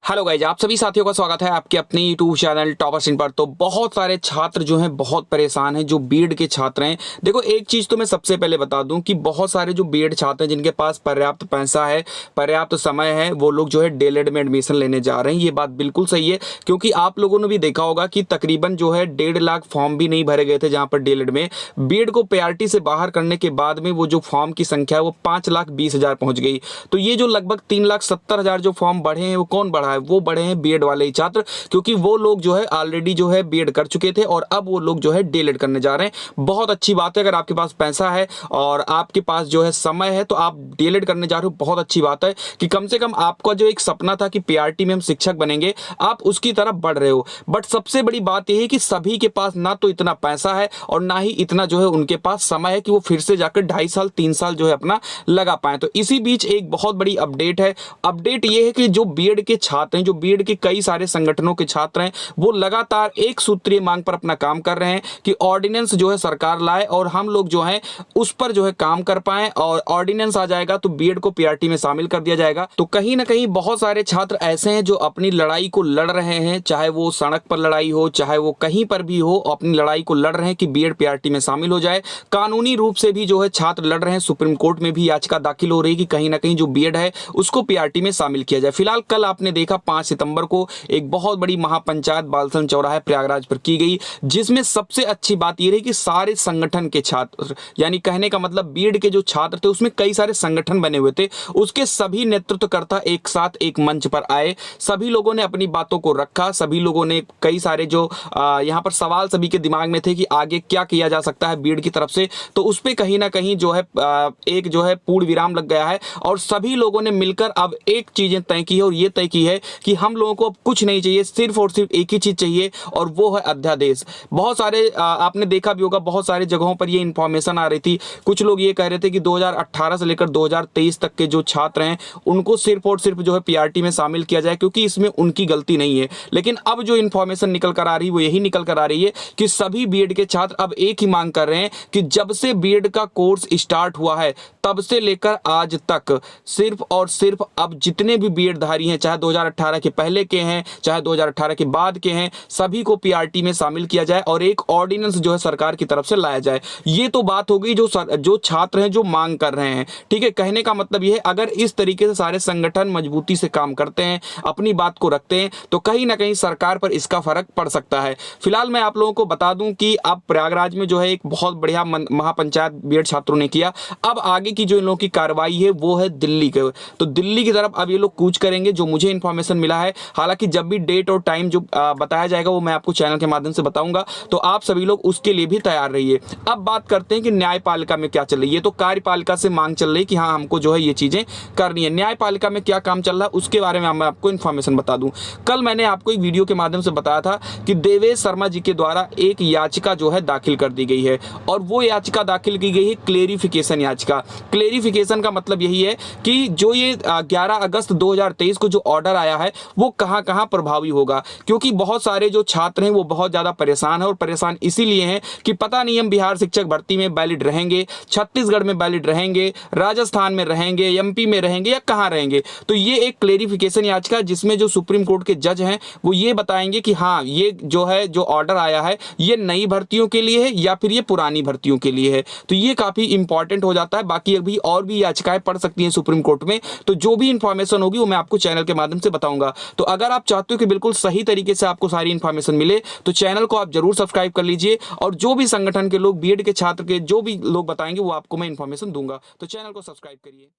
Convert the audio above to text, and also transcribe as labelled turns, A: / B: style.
A: Hello guys, आप सभी साथियों का स्वागत है आपके अपने यूट्यूब चैनल टॉपर्स इन पर। तो बहुत सारे छात्र जो हैं बहुत परेशान हैं, जो बीएड के छात्र हैं। देखो, एक चीज़ तो मैं सबसे पहले बता दूं कि बहुत सारे जो बीएड छात्र हैं जिनके पास पर्याप्त पैसा है, पर्याप्त समय है, वो लोग जो है डीएलएड में एडमिशन लेने जा रहे हैं। ये बात बिल्कुल सही है, क्योंकि आप लोगों ने भी देखा होगा कि तकरीबन जो है 1.5 लाख फॉर्म भी नहीं भरे गए थे जहाँ पर डीएलएड में बीएड को प्रायोरिटी से बाहर करने के बाद में वो जो फॉर्म की संख्या है वो 5,20,000 पहुंच गई। तो ये जो लगभग 3,70,000 जो फॉर्म बढ़े हैं, वो कौन बढ़ा है? वो बढ़े हैं बीएड वाले ही छात्र, क्योंकि वो लोग जो है ऑलरेडी जो है बीएड कर चुके थे और अब वो लोग जो है डीएलएड करने जा रहे हैं। बहुत अच्छी बात है, अगर आपके पास पैसा है और आपके पास जो है समय है तो आप डीएलएड करने जा रहे हो। बहुत अच्छी बात है कि कम से कम आपका जो एक सपना था कि पीआरटी में हम शिक्षक बनेंगे, आप उसकी तरफ बढ़ रहे हो। बट सबसे बड़ी बात यह है कि सभी के पास ना तो इतना पैसा है और ना ही इतना जो है उनके पास समय है कि वो फिर से जाकर 2.5 साल 3 साल जो है अपना लगा पाए। तो इसी बीच एक बहुत बड़ी अपडेट है। अपडेट ये है कि जो बीएड के छात्र हैं, जो बीएड के कई सारे संगठनों के छात्र हैं, वो लगातार एक सूत्रीय मांग पर अपना काम कर रहे हैं कि ऑर्डिनेंस जो है सरकार लाए और हम लोग जो है उस पर जो है काम कर पाए। और ऑर्डिनेंस आ जाएगा तो बीएड को पीआरटी में शामिल कर दिया जाएगा। तो कहीं ना कहीं बहुत सारे छात्र ऐसे हैं जो अपनी लड़ाई को लड़ रहे हैं, चाहे वो सड़क पर लड़ाई हो, चाहे वो कहीं पर भी हो, अपनी लड़ाई को लड़ रहे हैं कि बीएड पीआरटी में शामिल हो जाए। कानूनी रूप से भी जो है छात्र लड़ रहे हैं, सुप्रीम कोर्ट में भी याचिका दाखिल हो रही है कि कहीं ना कहीं जो बीएड है उसको पीआरटी में शामिल किया जाए। फिलहाल कल आपने देखा 5 सितंबर को एक बहुत बड़ी महापंचायत बालसन चौराहे प्रयागराज पर की गई, जिसमें सबसे अच्छी बात यह रही कि सारे संगठन के छात्र, यानी कहने का मतलब बीएड के जो छात्र थे उसमें कई सारे संगठन बने हुए थे, उसके सभी नेतृत्वकर्ता एक साथ एक मंच पर आए। सभी लोगों ने अपनी बातों को रखा। सभी लोगों ने कई सारे जो यहाँ पर सवाल सभी के दिमाग में थे कि आगे क्या किया जा सकता है बीएड की तरफ से, तो उस पर कहीं ना कहीं जो है एक जो है पूर्ण विराम लग गया है। और सभी लोगों ने मिलकर अब एक चीजें तय की है और ये तय की है कि हम लोगों को अब कुछ नहीं चाहिए, सिर्फ और सिर्फ एक ही चीज चाहिए और वो है अध्यादेश। बहुत सारे आपने देखा भी होगा, बहुत सारे जगहों पर ये इंफॉर्मेशन आ रही थी। कुछ लोग ये कह रहे थे कि 2018 से लेकर 2023 तक के जो छात्र हैं उनको सिर्फ और सिर्फ जो है पीआरटी में शामिल किया जाए, क्योंकि इसमें उनकी गलती नहीं है। लेकिन अब जो इंफॉर्मेशन निकल कर आ रही है वो यही निकल कर आ रही है कि सभी बीएड के छात्र अब एक ही मांग कर रहे हैं कि जब से बीएड का कोर्स स्टार्ट हुआ है तब से लेकर आज तक सिर्फ और सिर्फ अब जितने भी बीएड धारी हैं, चाहे 2018 के पहले के हैं, चाहे 2018 के बाद के हैं, सभी को पीआरटी में शामिल किया जाए और एक ऑर्डिनेंस जो है सरकार की तरफ से लाया जाए। ये तो बात हो गई जो छात्र हैं जो मांग कर रहे हैं। ठीक है, कहने का मतलब ये है अगर इस तरीके से सारे संगठन मजबूती से काम करते हैं, अपनी बात को रखते हैं, तो कहीं ना कहीं सरकार पर इसका फर्क पड़ सकता है। फिलहाल मैं आप लोगों को बता दूं कि अब प्रयागराज में जो है एक बहुत बढ़िया महापंचायत बीएड छात्रों ने किया। अब आगे की जो इन लोगों की कार्रवाई है वो है दिल्ली के, तो दिल्ली की तरफ अब ये लोग कूच करेंगे, जो मुझे इंफॉर्मेशन मिला है। हालांकि जब भी डेट और टाइम जो बताया जाएगा वो मैं आपको चैनल के माध्यम से बताऊंगा, तो आप सभी लोग उसके लिए भी तैयार रहिए। अब बात करते हैं कि न्यायपालिका में क्या चल रही है। तो कार्यपालिका से मांग चल रही है कि हाँ, हमको जो है ये चीजें करनी है। न्यायपालिका में क्या काम चल रहा है उसके बारे में मैं आपको इन्फॉर्मेशन बता दूं। कल मैंने आपको एक वीडियो के माध्यम से बताया था कि देवेश शर्मा जी के द्वारा एक याचिका जो है दाखिल कर दी गई है, और वो याचिका दाखिल की गई है क्लेरिफिकेशन याचिका। क्लेरिफिकेशन का मतलब यही है कि जो ये 11 अगस्त 2023 को जो ऑर्डर आया है वो कहां कहां प्रभावी होगा, क्योंकि बहुत सारे जो छात्र हैं वो बहुत ज्यादा परेशान है। और परेशान इसीलिए हैं कि पता नहीं हम बिहार शिक्षक भर्ती में वैलिड रहेंगे, छत्तीसगढ़ में वैलिड रहेंगे, राजस्थान में रहेंगे, एमपी में रहेंगे या कहां रहेंगे। तो ये एक क्लेरिफिकेशन याचिका, जिसमें जो सुप्रीम कोर्ट के जज हैं वो ये बताएंगे कि हाँ, ये जो है जो ऑर्डर आया है ये नई भर्तियों के लिए है या फिर ये पुरानी भर्तियों के लिए है। तो ये काफी इंपॉर्टेंट हो जाता है। बाकी अभी और भी याचिकाएं पढ़ सकती हैं सुप्रीम कोर्ट में, तो जो भी इंफॉर्मेशन होगी वो मैं आपको चैनल के माध्यम से बताऊंगा। तो अगर आप चाहते हो कि बिल्कुल सही तरीके से आपको सारी इंफॉर्मेशन मिले तो चैनल को आप जरूर सब्सक्राइब कर लीजिए, और जो भी संगठन के लोग, बीएड के छात्र के जो भी लोग बताएंगे वो आपको मैं इंफॉर्मेशन दूंगा। तो चैनल को सब्सक्राइब करिए।